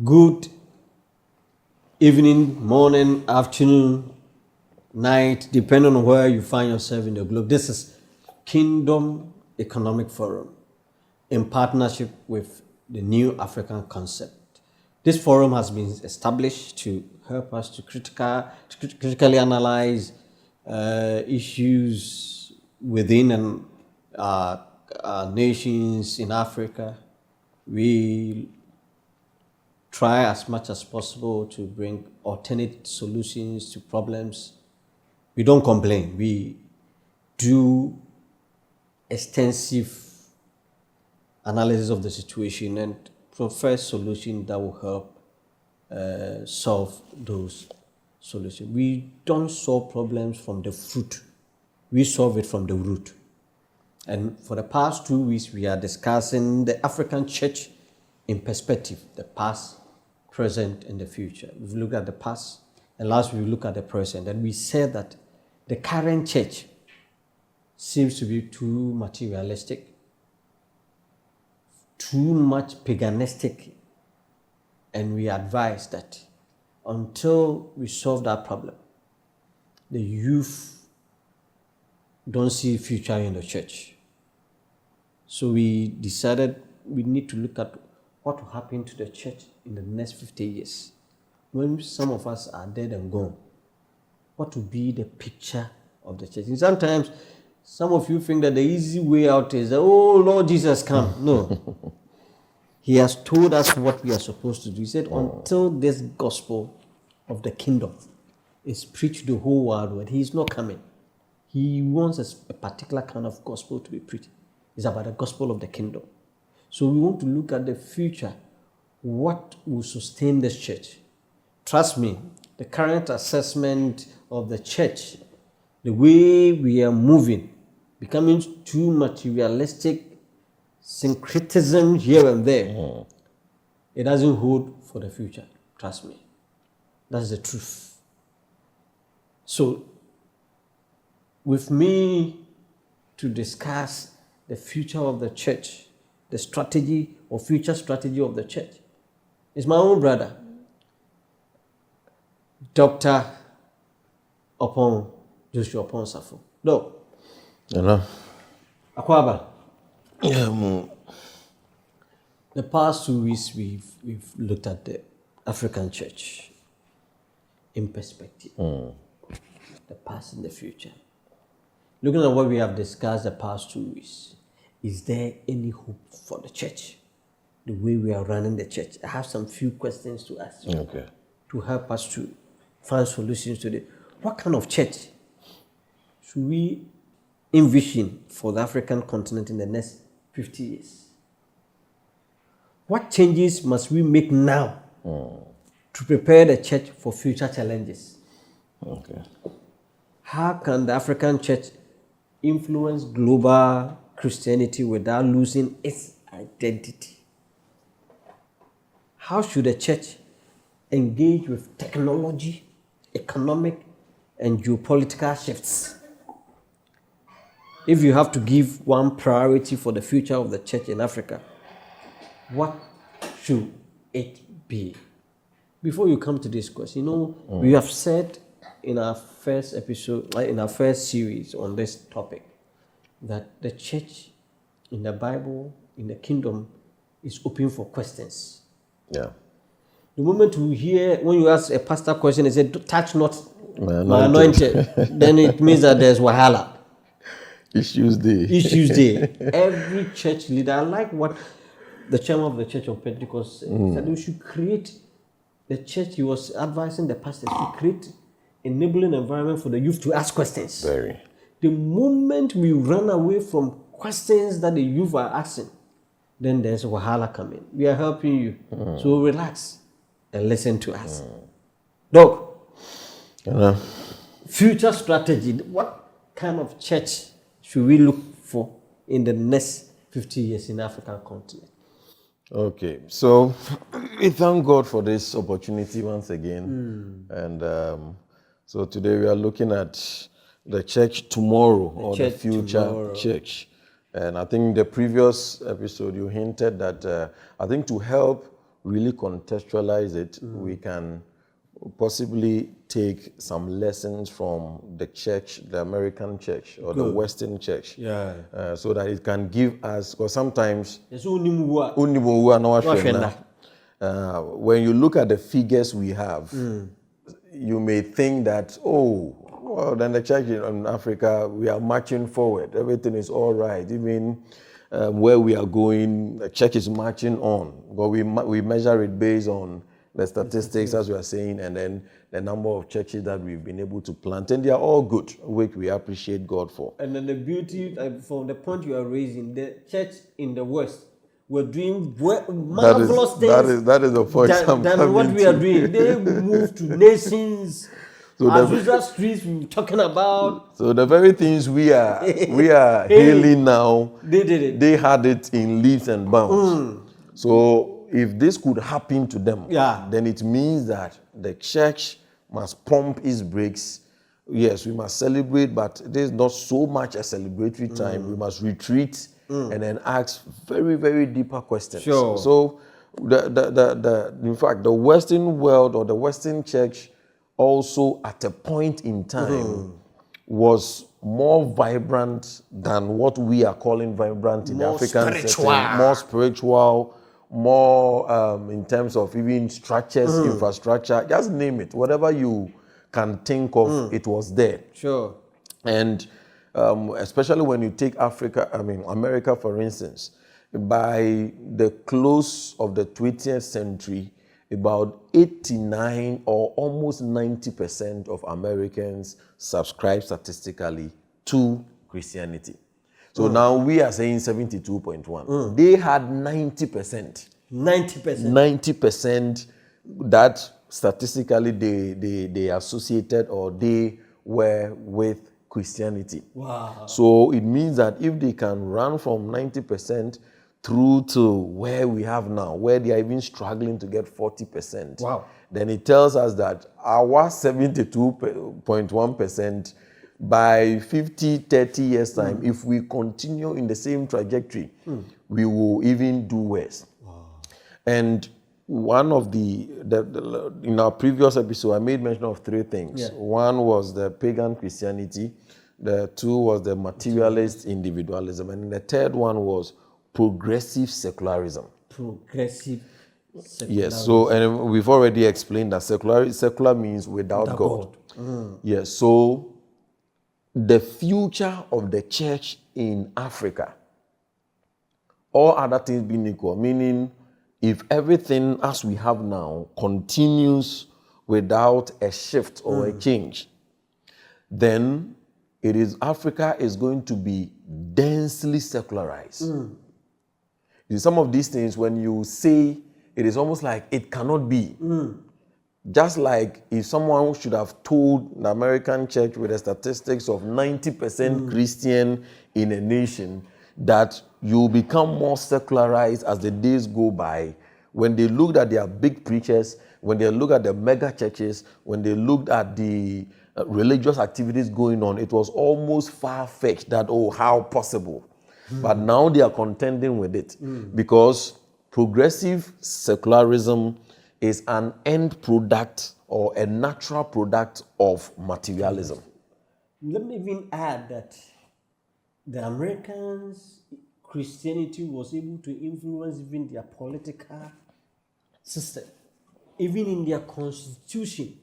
Good evening, morning, afternoon, night, depending on where you find yourself in the globe. This is Kingdom Economic Forum in partnership with the New African Concept. This forum has been established to help us to critically analyze issues within nations in Africa. We try as much as possible to bring alternate solutions to problems. We don't complain. We do extensive analysis of the situation and profess solutions that will help solve those solutions. We don't solve problems from the fruit. We solve it from the root. And for the past 2 weeks, we are discussing the African church in perspective, the past, present, and the future. We've looked at the past, and last we look at the present. And we said that the current church seems to be too materialistic, too much paganistic, and we advise that until we solve that problem, the youth don't see a future in the church. So we decided we need to look at what will happen to the church in the next 50 years. When some of us are dead and gone, what will be the picture of the church? And sometimes some of you think that the easy way out is, oh, Lord Jesus, come. No. He has told us what we are supposed to do. He said, until this gospel of the kingdom is preached the whole world, he is not coming. He wants a particular kind of gospel to be preached. It's about the gospel of the kingdom. So we want to look at the future. What will sustain this church? Trust me, the current assessment of the church, the way we are moving, becoming too materialistic, syncretism here and there, it doesn't hold for the future. Trust me. That's the truth. So, with me to discuss the future of the church, the strategy or future strategy of the church, is my own brother, Dr. Opon Joshua Opon Safo. Doc. Hello. Akwaba. Yeah, The past 2 weeks we've looked at the African church in perspective. The past and the future. Looking at what we have discussed the past 2 weeks, is there any hope for the church? The way we are running the church. I have some few questions to ask you. Okay. To help us to find solutions to it. What kind of church should we envision for the African continent in the next 50 years? What changes must we make now to prepare the church for future challenges? Okay. How can the African church influence global Christianity without losing its identity? How should the church engage with technology, economic, and geopolitical shifts? If you have to give one priority for the future of the church in Africa, what should it be? Before you come to this question, we have said in our first episode, in our first series on this topic, that the church in the Bible, in the kingdom, is open for questions. Yeah. The moment you hear, when you ask a pastor question, he said, touch not my anointed, then it means that there's wahala. Issues day. Every church leader, I like what the chairman of the Church of Pentecost said. He said we should create the church. He was advising the pastors to create enabling environment for the youth to ask questions. Very. The moment we run away from questions that the youth are asking, then there's wahala coming. We are helping you. So relax and listen to us. Doc, future strategy. What kind of church should we look for in the next 50 years in the African continent? Okay, so we thank God for this opportunity once again. And so today we are looking at the church tomorrow, the future church. And I think the previous episode you hinted that I think to help really contextualize it, we can possibly take some lessons from the church, the American church or the Western church, so that it can give us, because sometimes when you look at the figures we have, you may think that, well, then the church in Africa, we are marching forward. Everything is all right. Even where we are going, the church is marching on. But we measure it based on the statistics, as we are saying, and then the number of churches that we've been able to plant. And they are all good, which we appreciate God for. And then the beauty, from the point you are raising, the church in the West, we're doing marvelous things. That is the point than what we are doing. They move to nations. So as usual streets we were talking about. So the very things we are hailing now, they did it. They had it in leaps and bounds. So if this could happen to them, then it means that the church must pump its brakes. Yes, we must celebrate, but there's not so much a celebratory time. We must retreat and then ask very, very deeper questions. Sure. So in fact, the Western world or the Western church also at a point in time was more vibrant than what we are calling vibrant in the African setting. More spiritual, more in terms of even structures, infrastructure, just name it. Whatever you can think of, it was there. Sure. And especially when you take America, for instance, by the close of the 20th century, about 89 or almost 90% of Americans subscribe statistically to Christianity. So now we are saying 72.1. They had 90%. 90% that statistically they associated or they were with Christianity. Wow. So it means that if they can run from 90% through to where we have now, where they are even struggling to get 40%. Wow. Then it tells us that our 72.1% by 50, 30 years time, if we continue in the same trajectory, we will even do worse. Wow. And one of the in our previous episode, I made mention of three things. Yeah. One was the pagan Christianity. The two was the materialist individualism. And the third one was progressive secularism. Progressive secularism. Yes, so and we've already explained that secular means without God. Yes, so the future of the church in Africa, all other things being equal, meaning if everything as we have now continues without a shift or a change, then Africa is going to be densely secularized. Some of these things, when you say, it is almost like it cannot be. Just like if someone should have told the American church with the statistics of 90% Christian in a nation that you become more secularized as the days go by. When they looked at their big preachers, when they looked at the mega churches, when they looked at the religious activities going on, it was almost far-fetched that, how possible? But now they are contending with it because progressive secularism is an end product or a natural product of materialism. Let me even add that the Americans, Christianity was able to influence even their political system, even in their constitution.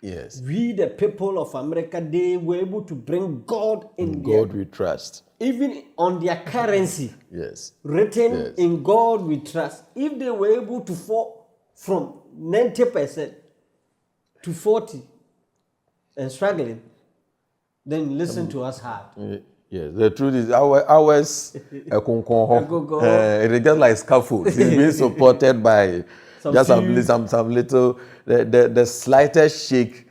Yes. We, the people of America, they were able to bring God in God we trust. Even on their currency. Yes. Written in God we trust. If they were able to fall from 90% to 40% and struggling, then listen to us hard. Yes, the truth is ours it is just like scaffold. It's being supported by some little the slightest shake.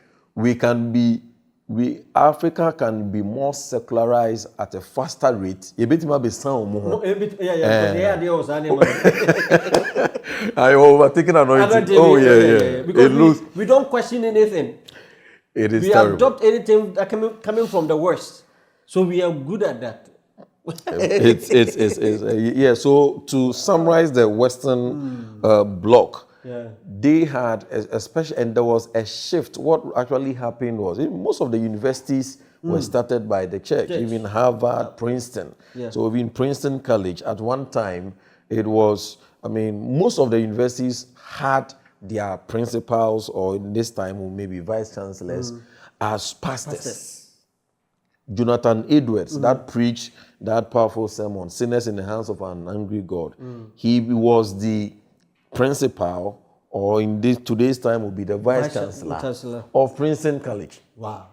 Africa can be more secularized at a faster rate. I overtaken anointing. Because we don't question anything. It is we terrible. adopt anything that coming from the worst. So we are good at that. Yeah. So to summarize the Western bloc, they had especially, and there was a shift. What actually happened was most of the universities were started by the church, even Harvard, Princeton. So even Princeton College at one time, it was. I mean, most of the universities had their principals, or in this time maybe vice chancellors, as pastors. Jonathan Edwards, that preached that powerful sermon, Sinners in the Hands of an Angry God. He was the principal, or in today's time would be the vice chancellor of Princeton College. Wow.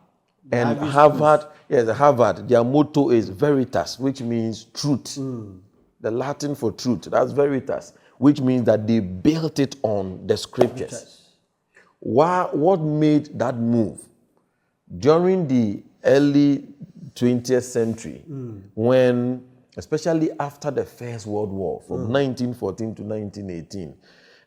And Harvard, Harvard, their motto is Veritas, which means truth. The Latin for truth, that's Veritas, which means that they built it on the scriptures. What made that move? During the early 20th century, when, especially after the First World War, from 1914 to 1918,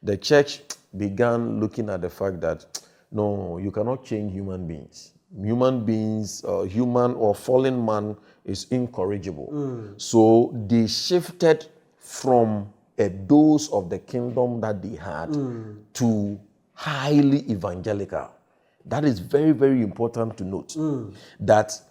the church began looking at the fact that, no, you cannot change human beings. Human beings, human or fallen man is incorrigible. So they shifted from a dose of the kingdom that they had to highly evangelical. That is very, very important to note. That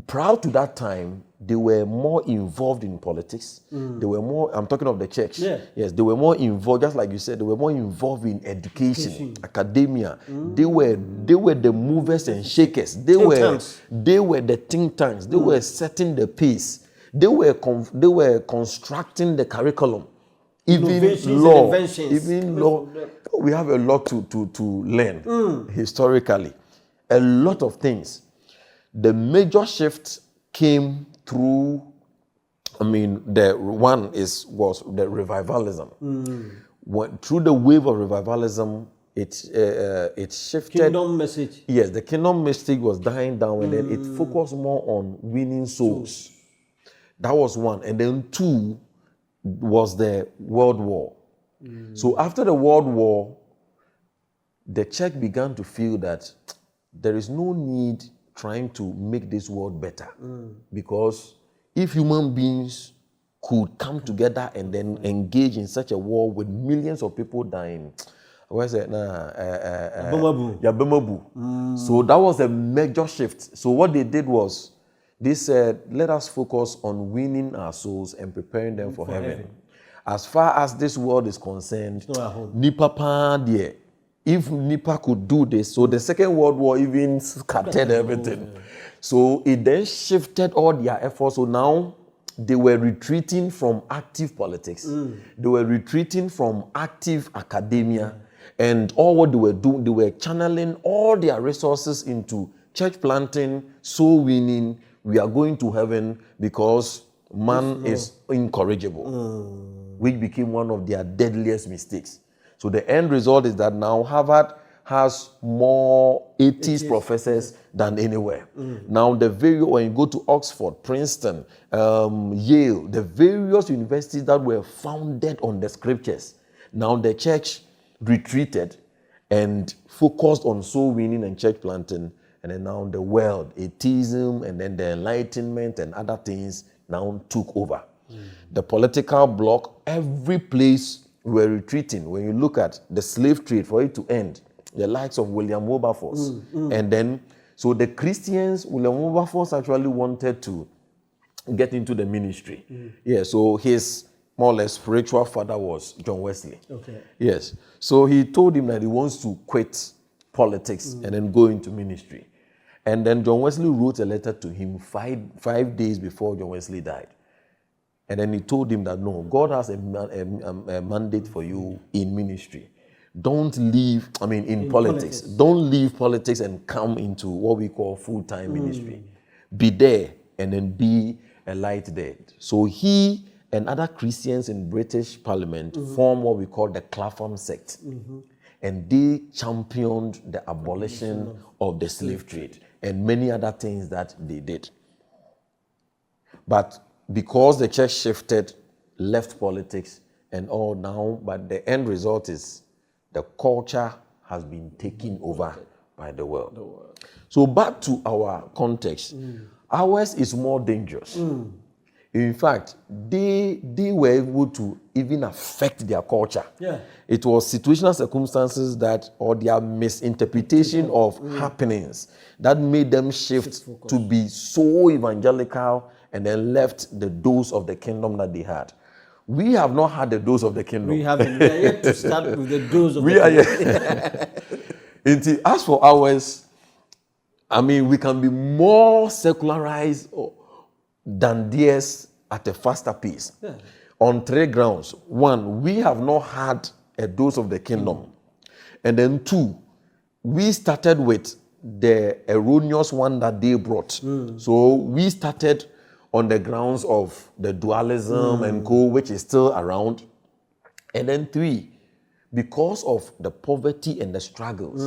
prior to that time, they were more involved in politics. They were more, I'm talking of the church. Yes, they were more involved, just like you said, they were more involved in education. Academia. They were the movers and shakers. They were the think tanks. They were setting the pace. They were constructing the curriculum. Even law. We have a lot to learn historically. A lot of things. The major shift came through, the one was the revivalism. Through the wave of revivalism, it shifted. Kingdom message. Yes, the kingdom message was dying down, and then it focused more on winning souls. That was one. And then two was the World War. So after the World War, the church began to feel that there is no need trying to make this world better. Because if human beings could come together and then engage in such a war with millions of people dying, where's it? Yabemabu. So that was a major shift. So what they did was, they said, let us focus on winning our souls and preparing them for heaven. As far as this world is concerned, Nipa pa there. If Nipa could do this, so the Second World War even scattered everything. So it then shifted all their efforts. So now they were retreating from active politics. They were retreating from active academia. And all what they were doing, they were channeling all their resources into church planting, soul winning. We are going to heaven because man is incorrigible, which became one of their deadliest mistakes. So the end result is that now Harvard has more atheist professors than anywhere. Now when you go to Oxford, Princeton, Yale, the various universities that were founded on the scriptures, now the church retreated and focused on soul winning and church planting. And then now the world, atheism, and then the Enlightenment and other things now took over. The political bloc, every place were retreating. When you look at the slave trade, for it to end, the likes of William Wilberforce. And then, so the Christians, William Wilberforce actually wanted to get into the ministry. Yeah, so his more or less spiritual father was John Wesley. Yes. So he told him that he wants to quit politics and then go into ministry. And then John Wesley wrote a letter to him five days before John Wesley died. And then he told him that, no, God has a mandate for you in ministry. Don't leave, in politics. Don't leave politics and come into what we call full-time ministry. Be there and then be a light there. So he and other Christians in British Parliament formed what we call the Clapham sect. And they championed the abolition of the slave trade and many other things that they did. But because the church shifted, left politics and all now, but the end result is the culture has been taken over by the world. So back to our context. Ours is more dangerous In fact, they were able to even affect their culture. Yeah. It was situational circumstances that, or their misinterpretation of happenings, that made them shift to be so evangelical and then left the dose of the kingdom that they had. We have not had the dose of the kingdom. We haven't. We are yet to start with the dose of We the are kingdom. yet. As for ours, I mean, we can be more secularized than theirs at a faster pace. Yeah. On 3 grounds. 1, we have not had a dose of the kingdom. And then 2, we started with the erroneous one that they brought. So we started on the grounds of the dualism and co, which is still around. And then 3, because of the poverty and the struggles,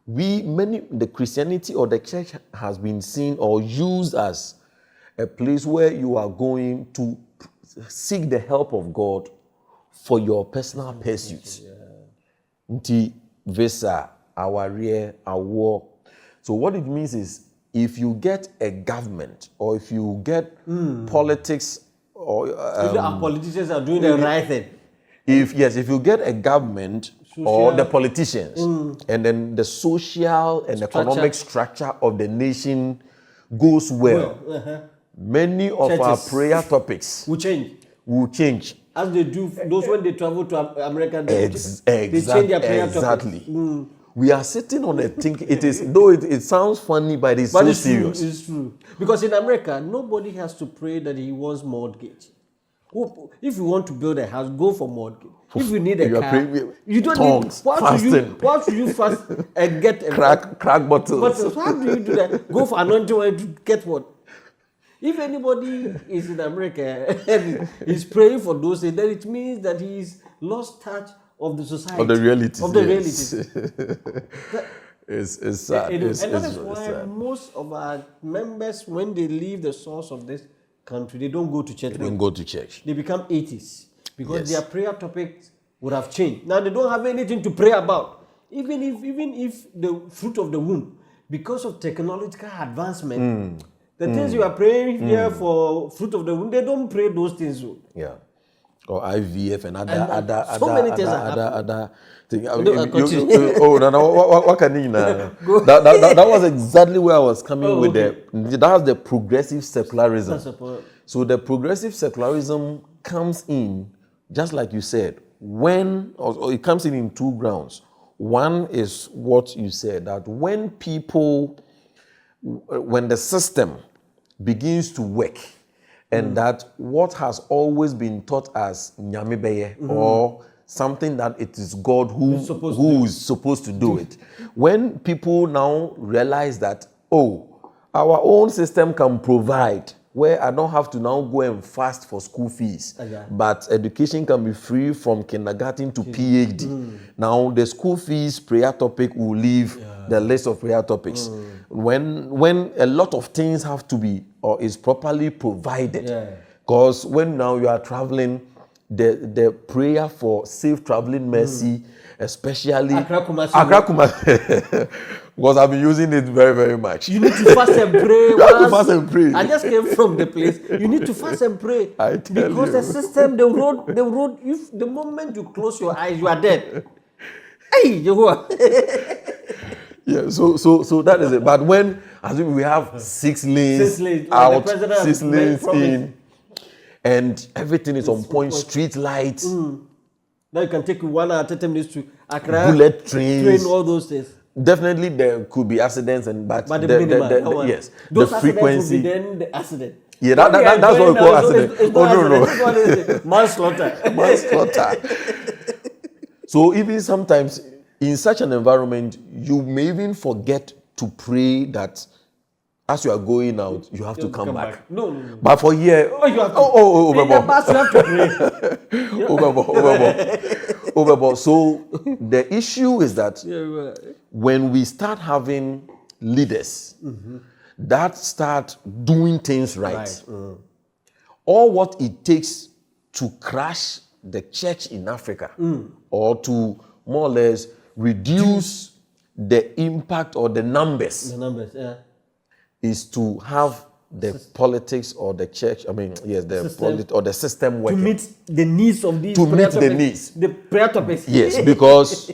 the Christianity or the church has been seen or used as a place where you are going to seek the help of God for your personal pursuits. Nti visa, awarie, awo. So what it means is, if you get a government or if you get politics or If our politicians are doing the right thing. if you get a government or the politicians and then the social and economic structure of the nation goes well, many of our prayer topics Will change. As they do, those when they travel to America, they change their prayer topics. We are sitting on a thing. It is, though it sounds funny, but it's so serious. True, it's true. Because in America, nobody has to pray that he wants mortgage. If you want to build a house, go for mortgage. If you need a car, you don't tongues, need. Why should you fast and get a crack bottles? But how do you do that? Go for anointing oil to get what? If anybody is in America and is praying for those things, then it means that he's lost touch of the society. Of the realities. Of the realities. It's sad. And that is why sad. Most of our members, when they leave the source of this country, they don't go to church. They don't go to church. They become atheists because their prayer topics would have changed. Now they don't have anything to pray about. Even if the fruit of the womb, because of technological advancement, the things you are praying here for fruit of the womb, they don't pray those things. Yeah. Or IVF and other things. What can you know? That was exactly where I was coming with that's the progressive secularism. So the progressive secularism comes in, just like you said, or it comes in 2 grounds. One is what you said, that when the system begins to work, and that what has always been taught as nyamibeye or something that it is God who is supposed to do it. When people now realize that, our own system can provide, where I don't have to now go and fast for school fees, but education can be free from kindergarten to PhD. Now the school fees prayer topic will leave the list of prayer topics. When a lot of things have to be or is properly provided, because when now you are traveling, the prayer for safe traveling mercy, especially Accra Kumasi. Because I've been using it very, very much. You need to fast and pray. You have to fast and pray. I just came from the place. You need to fast and pray. I tell because you. the system, the road, if the moment you close your eyes, you are dead. Hey, Jehovah. Yeah, so that is it. But when, as we have 6 lanes out, 6 lanes in, and everything is on point, street lights. Now you can take 1 hour, 30 minutes to Accra. Bullet trains. All those things. Definitely there could be accidents, but the yes, the Will frequency. be then the accident. Yeah, that's what we call accident. No. Manslaughter. So even sometimes in such an environment, you may even forget to pray that as you are going out, you have to come back. No. But for here, you have to. Overboard. In the bus, you have to pray. Overboard. So the issue is that when we start having leaders that start doing things right. All what it takes to crash the church in Africa or to more or less reduce the impact or the numbers. The numbers, is to have the politics or the church, the system to working. meet the needs of these To prayer meet the topics, needs. the prayer topics. Yes, because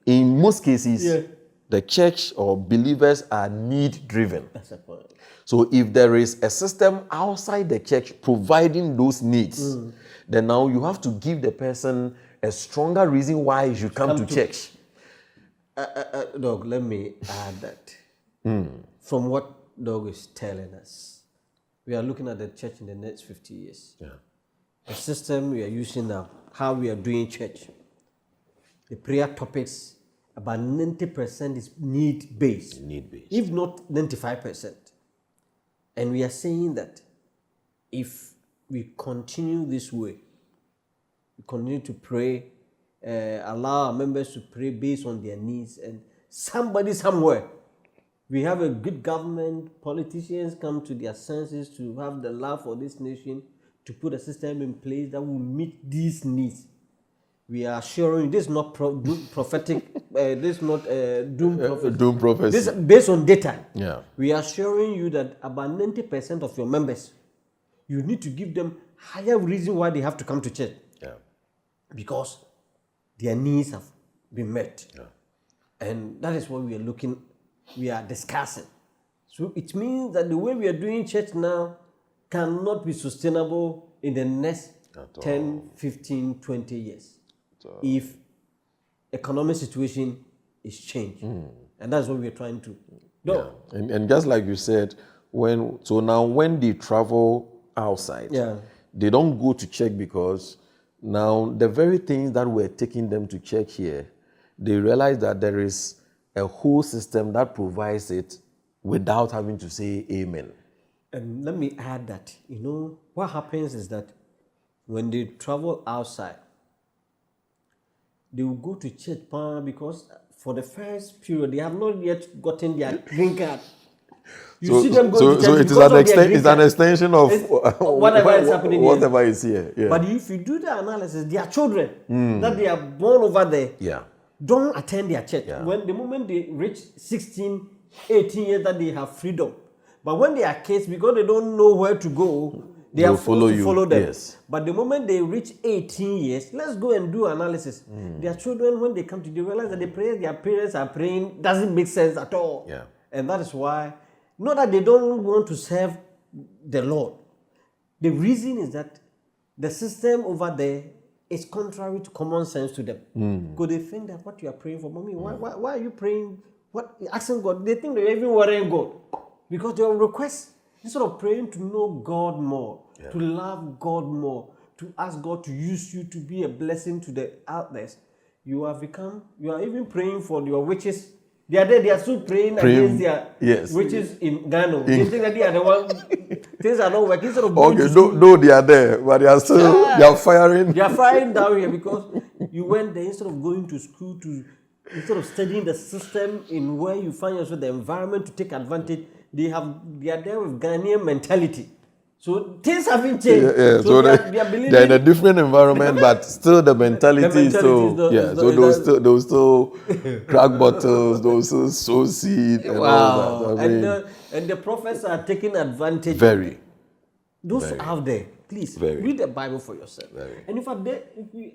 in most cases, Yeah. the church or believers are need-driven. That's the point. So if there is a system outside the church providing those needs, then now you have to give the person a stronger reason why he should come to church. Doug, let me add that. From what Doug is telling us, we are looking at the church in the next 50 years. Yeah. The system we are using now, how we are doing church, the prayer topics, about 90% is need-based. Need-based. If not 95%. And we are saying that if we continue this way, we continue to pray, allow our members to pray based on their needs, and somebody somewhere, we have a good government, politicians come to their senses to have the love for this nation, to put a system in place that will meet these needs. We are assuring this is not prophetic, this is not doom prophecy. Doom prophecy. This is based on data. Yeah. We are assuring you that about 90% of your members, you need to give them higher reason why they have to come to church. Yeah. Because their needs have been met. Yeah. And that is what we are discussing. So it means that the way we are doing church now cannot be sustainable in the next 10, 15, 20 years. If economic situation is changed. And that's what we are trying to do. Yeah. And just like you said, when they travel outside, they don't go to church because now the very things that were taking them to church here, they realize that there is a whole system that provides it without having to say amen. And let me add that, what happens is that when they travel outside, they will go to church because for the first period, they have not yet gotten their green card. You see them go to church. So it is an extension of whatever is happening here. Whatever is here. Yeah. But if you do the analysis, their children that they are born over there don't attend their church. Yeah. When the moment they reach 16, 18 years that they have freedom. But when they are kids, because they don't know where to go, they are forced to follow them. Yes. But the moment they reach 18 years, let's go and do analysis. Their children, when they come to, they realize that the prayers their parents are praying doesn't make sense at all. Yeah. And that is why, not that they don't want to serve the Lord. The reason is that the system over there is contrary to common sense to them. Because they think that what you are praying for, mommy, why are you praying? Asking God? They think they're even worrying God. Because they request, instead of praying to know God more, to love God more, to ask God to use you to be a blessing to the others, you are even praying for your witches. They are there, they are still praying against their witches in Ghana. They think that they are the one, things are not working. Instead of going to school, no, they are there, but they are still, they are firing. They are firing down here because you went there instead of going to school instead of studying the system in where you find yourself, the environment to take advantage. They are there with Ghanaian mentality. So things haven't changed. So they're in a different environment, but still the mentality is still. They'll still crack bottles, they'll still sow seed and all that. And the prophets are taking advantage. Very. Those out there, please read the Bible for yourself. And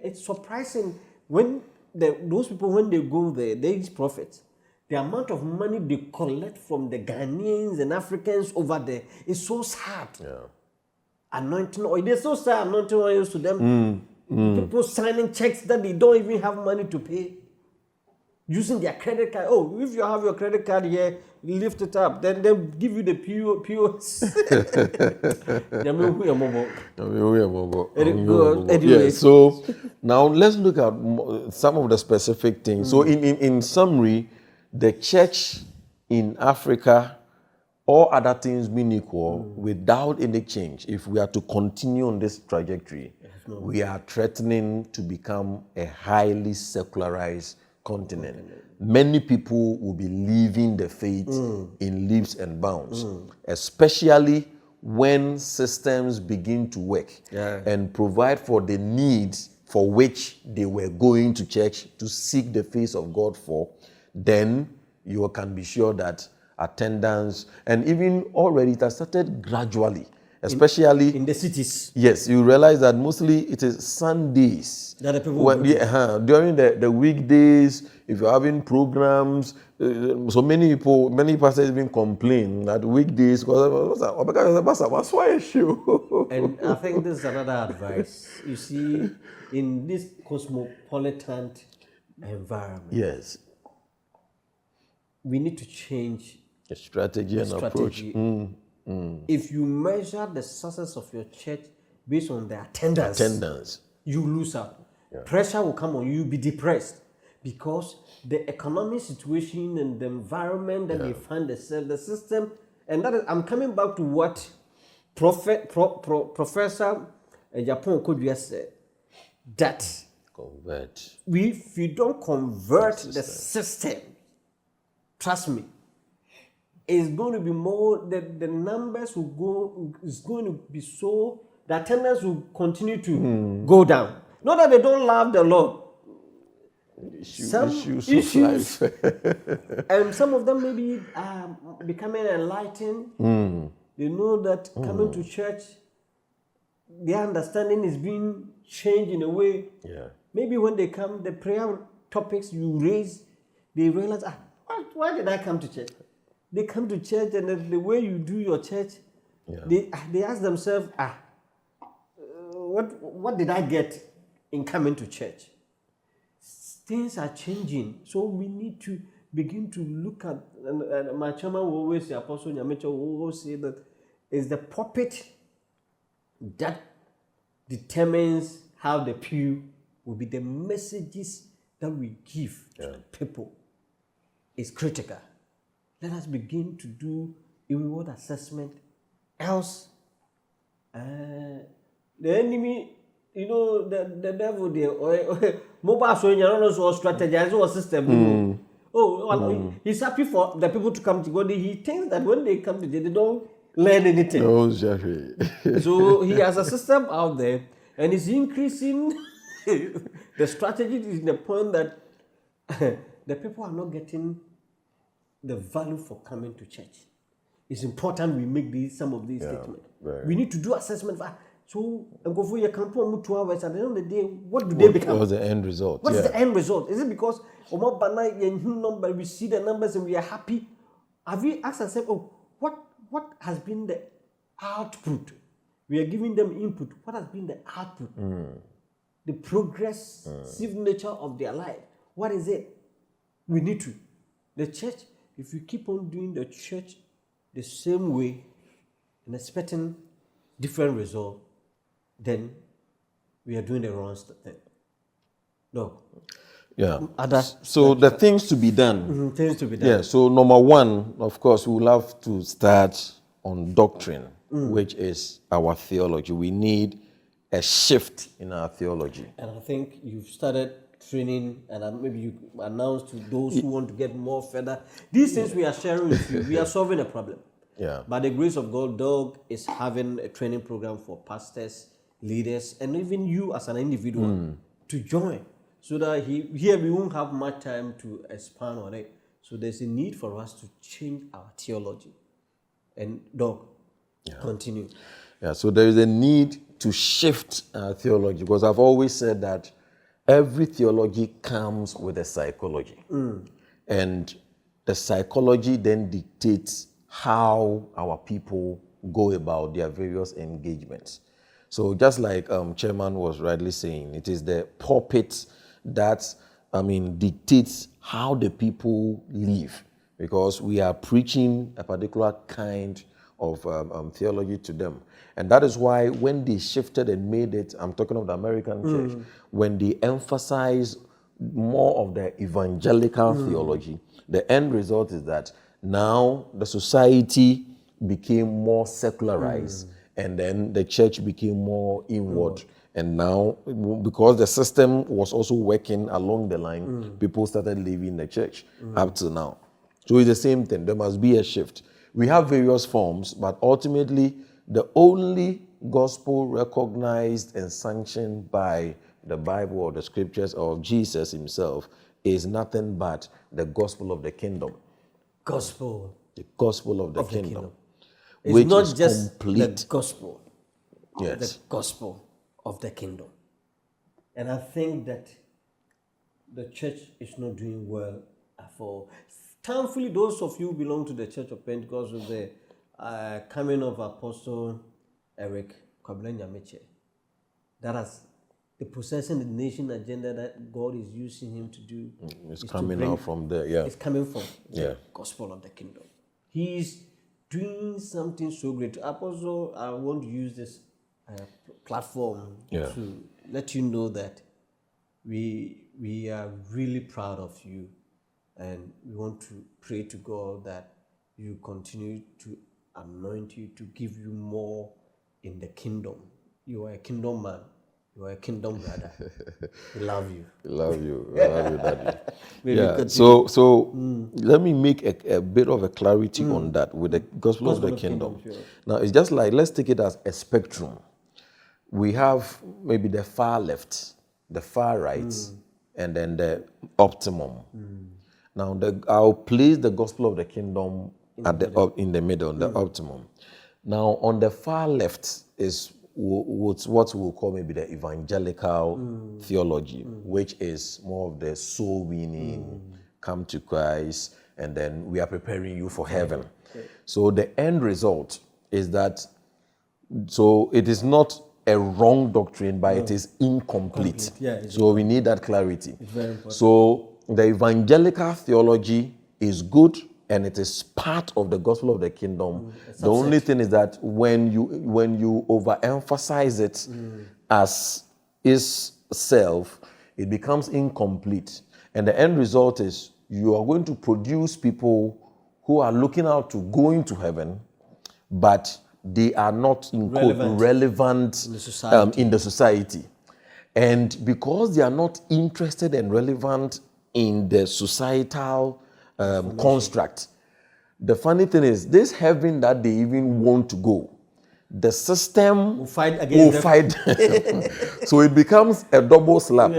it's surprising when those people, when they go there, these prophets, the amount of money they collect from the Ghanaians and Africans over there is so sad. Anointing oil, they're so sad anointing oils to them. People signing checks that they don't even have money to pay. Using their credit card. Oh, if you have your credit card here, lift it up. Then they give you the POS. Anyway. So now let's look at some of the specific things. So in summary, the church in Africa, all other things being equal, without any change, if we are to continue on this trajectory, we are threatening to become a highly secularized continent. Many people will be leaving the faith in leaps and bounds, especially when systems begin to work and provide for the needs for which they were going to church to seek the face of God for. Then you can be sure that attendance, and even already it has started gradually, especially in the cities. Yes, you realize that mostly it is Sundays. That the people go to. During the weekdays, if you're having programs, so many pastors even complain that weekdays, because why a show? And I think this is another advice. You see, in this cosmopolitan environment, Yes, we need to change a strategy and approach. If you measure the success of your church based on the attendance, you lose out. Pressure will come on you, be depressed, because the economic situation and the environment that they find themselves, the system, and that is, I'm coming back to what Professor Japon Kodua said, that Convert. if you don't convert the system, trust me, it's going to be more, the numbers will go, it's going to be so, the attendance will continue to go down. Not that they don't love the Lord. Some issues and some of them maybe are becoming enlightened. They know that coming to church, their understanding is being changed in a way. Maybe when they come, the prayer topics you raise, they realize, why did I come to church? They come to church, and the way you do your church, they ask themselves, what did I get in coming to church? Things are changing, so we need to begin to look at, and my chairman will always say, Apostle Nyamecha will always say that it's the pulpit that determines how the pew will be. The messages that we give to the people is critical. Let us begin to do inward assessment. Else, the enemy, the devil, mobile soldier also strategize or system. He's happy for the people to come to God. He thinks that when they come to God, they don't learn anything. So he has a system out there, and he's increasing the strategy is the point that the people are not getting the value for coming to church. It's important we make some of these statements. We need to do assessment. So, go for your campaign 2 hours at the end of the day. What do they become? What was the end result? What's the end result? Is it because we see the numbers and we are happy? Have we asked ourselves, what has been the output? We are giving them input. What has been the output? The progressive nature of their life. What is it? We need to. The church, if you keep on doing the church the same way and expecting different result, then we are doing the wrong thing. No. So the things to be done. Things to be done. Yeah. So number one, of course, we will have to start on doctrine, which is our theology. We need a shift in our theology. And I think you've started training, and maybe you announced to those who want to get more further. These things we are sharing with you, we are solving a problem. By the grace of God, Doug is having a training program for pastors, leaders, and even you as an individual to join, so that here we won't have much time to expand on it. So there's a need for us to change our theology. And Doug, continue. So there is a need to shift our theology, because I've always said that every theology comes with a psychology. And the psychology then dictates how our people go about their various engagements. So just like Chairman was rightly saying, it is the pulpit that, dictates how the people live, because we are preaching a particular kind of theology to them. And that is why when they shifted and made it, I'm talking of the American church, when they emphasize more of the evangelical theology, the end result is that now the society became more secularized, and then the church became more inward. And now, because the system was also working along the line, people started leaving the church up to now. So it's the same thing. There must be a shift. We have various forms, but ultimately, the only gospel recognized and sanctioned by the Bible or the scriptures or Jesus himself is nothing but the gospel of the kingdom. Gospel The gospel of the of the kingdom. kingdom. It's Which not is just complete. the gospel, Yes. the gospel of the kingdom. And I think that the church is not doing well at all. Thankfully, those of you who belong to the Church of Pentecost with the coming of Apostle Eric Kwabena-Nyamiche, that has the possessing the nation agenda that God is using him to do. It's is to coming bring- out from there. Yeah. It's coming from Yeah. the gospel of the kingdom. He's doing something so great. Apostle, I want to use this platform Yeah. to let you know that we are really proud of you, and we want to pray to God that you continue to anoint you, to give you more in the kingdom. You are a kingdom man. You are a kingdom brother. We love you. Love you. Love you, Daddy. May we Yeah. continue. So let me make a bit of a clarity on that with the gospel of the of kingdom. kingdom, sure. Now, it's just like, let's take it as a spectrum. We have maybe the far left, the far right, and then the optimum. Now, I'll place the gospel of the kingdom in the middle, the optimum. Now, on the far left is what we'll call maybe the evangelical theology, which is more of the soul winning, come to Christ, and then we are preparing you for heaven. So the end result is that, so it is not a wrong doctrine, but it is incomplete. Yeah, it's so we need that clarity. It's very important. So the evangelical theology is good, and it is part of the gospel of the kingdom. The only thing is that when you overemphasize it as its self, it becomes incomplete. And the end result is you are going to produce people who are looking out to going to heaven, but they are not relevant in the society. in the society. And because they are not interested and relevant in the societal construct, the funny thing is, this heaven that they even want to go, the system Will fight against them. So it becomes a double slap.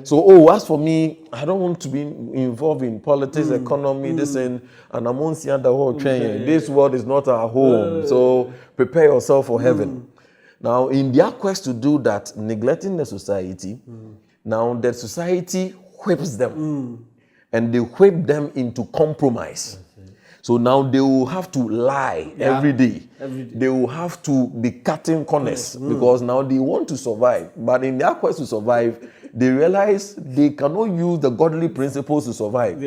So, as for me, I don't want to be involved in politics, economy, this and I'm on the whole train. This world is not our home. So prepare yourself for heaven. Now, in their quest to do that, neglecting the society, now the society whips them. And they whip them into compromise. So now they will have to lie every day. They will have to be cutting corners because now they want to survive. But in their quest to survive, they realize they cannot use the godly principles to survive.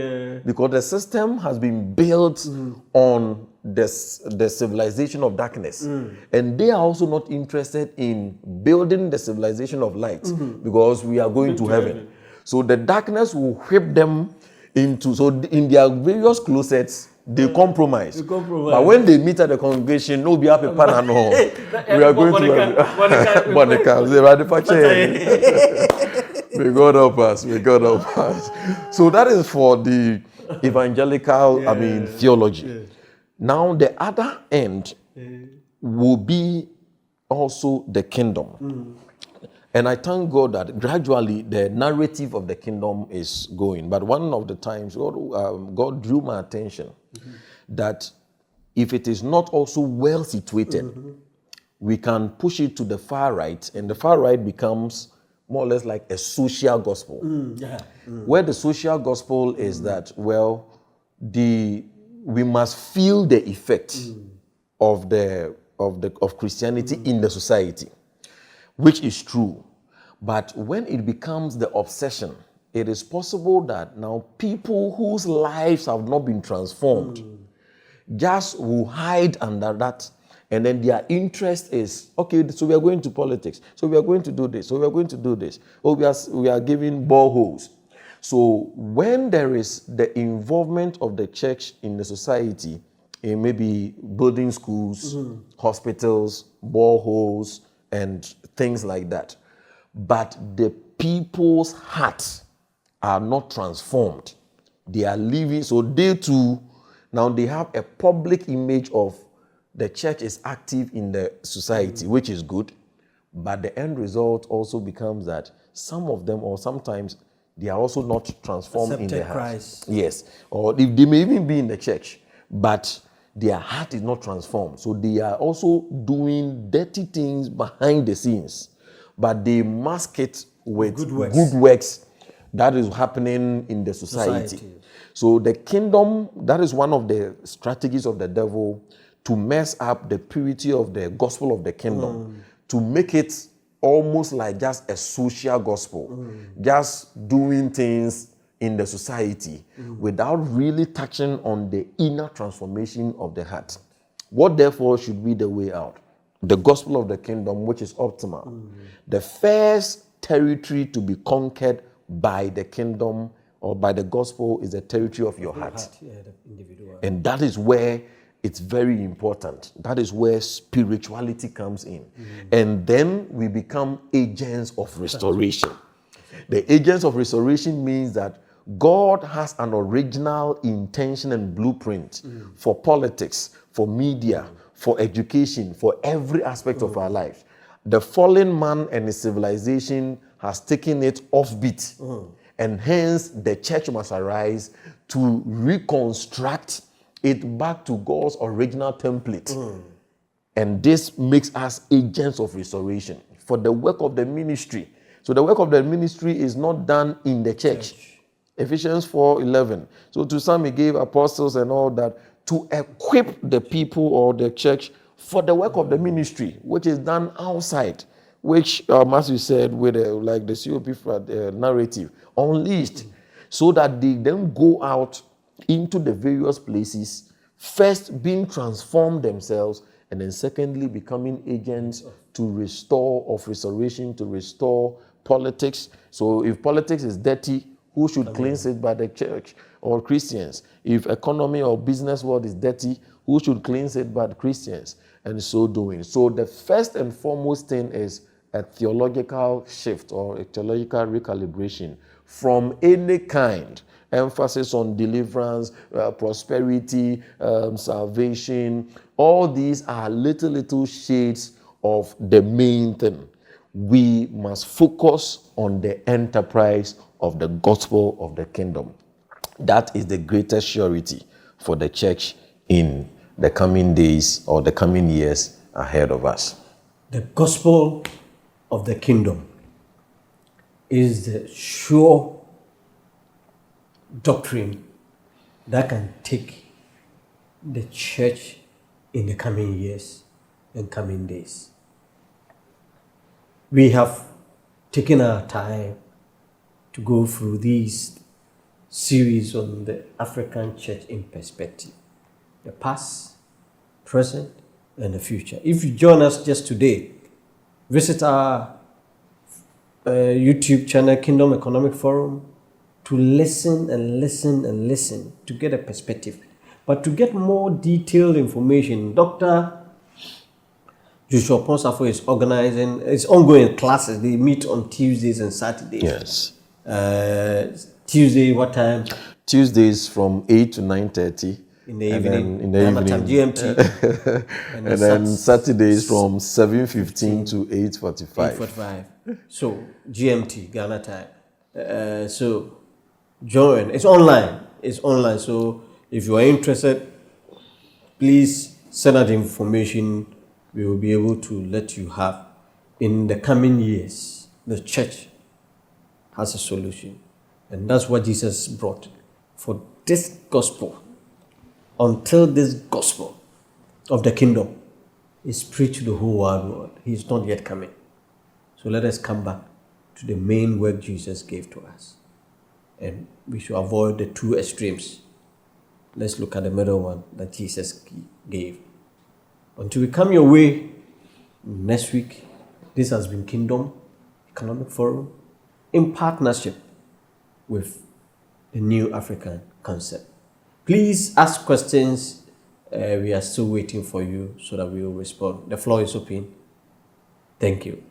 Because the system has been built on the civilization of darkness. And they are also not interested in building the civilization of light because we are going to heaven. So the darkness will whip them into, so in their various closets, they compromise. But when they meet at the congregation, no be happy pan no. We are going to Monica. May God help us. May God help us. So that is for the evangelical, theology. Now the other end will be also the kingdom. And I thank God that gradually the narrative of the kingdom is going. But one of the times, God drew my attention that if it is not also well situated, we can push it to the far right, and the far right becomes more or less like a social gospel. Where the social gospel is that, well, we must feel the effect of Christianity in the society, which is true. But when it becomes the obsession, it is possible that now people whose lives have not been transformed just will hide under that, and then their interest is, okay, so we are going to politics, so we are going to do this, so we are going to do this, or we are giving boreholes. So when there is the involvement of the church in the society, in maybe building schools, hospitals, boreholes, and things like that, but the people's hearts are not transformed. They are living, so they too, now they have a public image of the church is active in the society, which is good, but the end result also becomes that some of them, or sometimes, they are also not transformed in their hearts. Yes, or they may even be in the church, but their heart is not transformed. So they are also doing dirty things behind the scenes, but they mask it with Good works. good works that is happening in the society. So the kingdom, that is one of the strategies of the devil, to mess up the purity of the gospel of the kingdom, to make it almost like just a social gospel, just doing things in the society without really touching on the inner transformation of the heart. What therefore should be the way out? The gospel of the kingdom, which is optimal. The first territory to be conquered by the kingdom or by the gospel is the territory of your heart. Yeah, the individual. And that is where it's very important. That is where spirituality comes in. And then we become agents of restoration. The agents of restoration means that God has an original intention and blueprint for politics, for media, for education, for every aspect of our life. The fallen man and his civilization has taken it offbeat. And hence the church must arise to reconstruct it back to God's original template. And this makes us agents of restoration for the work of the ministry. So the work of the ministry is not done in the church. Ephesians 4:11. So to some he gave apostles and all that to equip the people or the church for the work of the ministry, which is done outside, which as you said, with like the COP narrative, unleashed, so that they then go out into the various places, first being transformed themselves, and then secondly becoming agents to restore, of restoration, to restore politics. So if politics is dirty, who should cleanse it? By the church or Christians. If economy or business world is dirty, who should cleanse it? By the Christians. And so doing. So the first and foremost thing is a theological shift or a theological recalibration from any kind. Emphasis on deliverance, prosperity, salvation. All these are little shades of the main thing. We must focus on the enterprise of the gospel of the kingdom. That is the greatest surety for the church in the coming days or the coming years ahead of us. The gospel of the kingdom is the sure doctrine that can take the church in the coming years and coming days. We have taken our time to go through these series on the African church in perspective, the past, present, and the future. If you join us just today, visit our YouTube channel, Kingdom Economic Forum, to listen and listen and listen to get a perspective. But to get more detailed information, Dr. Joshua Ponsafo is organizing, it's ongoing classes. They meet on Tuesdays and Saturdays. Yes. Tuesday, what time? Tuesdays from 8 to 9:30. In the evening. In the evening. Time, GMT. and then Saturdays from 7:15 to 8:45. 8:45. So, GMT, Ghana time. So, join. It's online. It's online. So, if you are interested, please send out the information. We will be able to let you have. In the coming years, the church has a solution. And that's what Jesus brought. For this gospel, until this gospel of the kingdom is preached to the whole wide world, he is not yet coming. So let us come back to the main work Jesus gave to us. And we should avoid the two extremes. Let's look at the middle one that Jesus gave. Until we come your way next week, this has been Kingdom Economic Forum in partnership with the New African Concept. Please ask questions. We are still waiting for you so that we will respond. The floor is open. Thank you.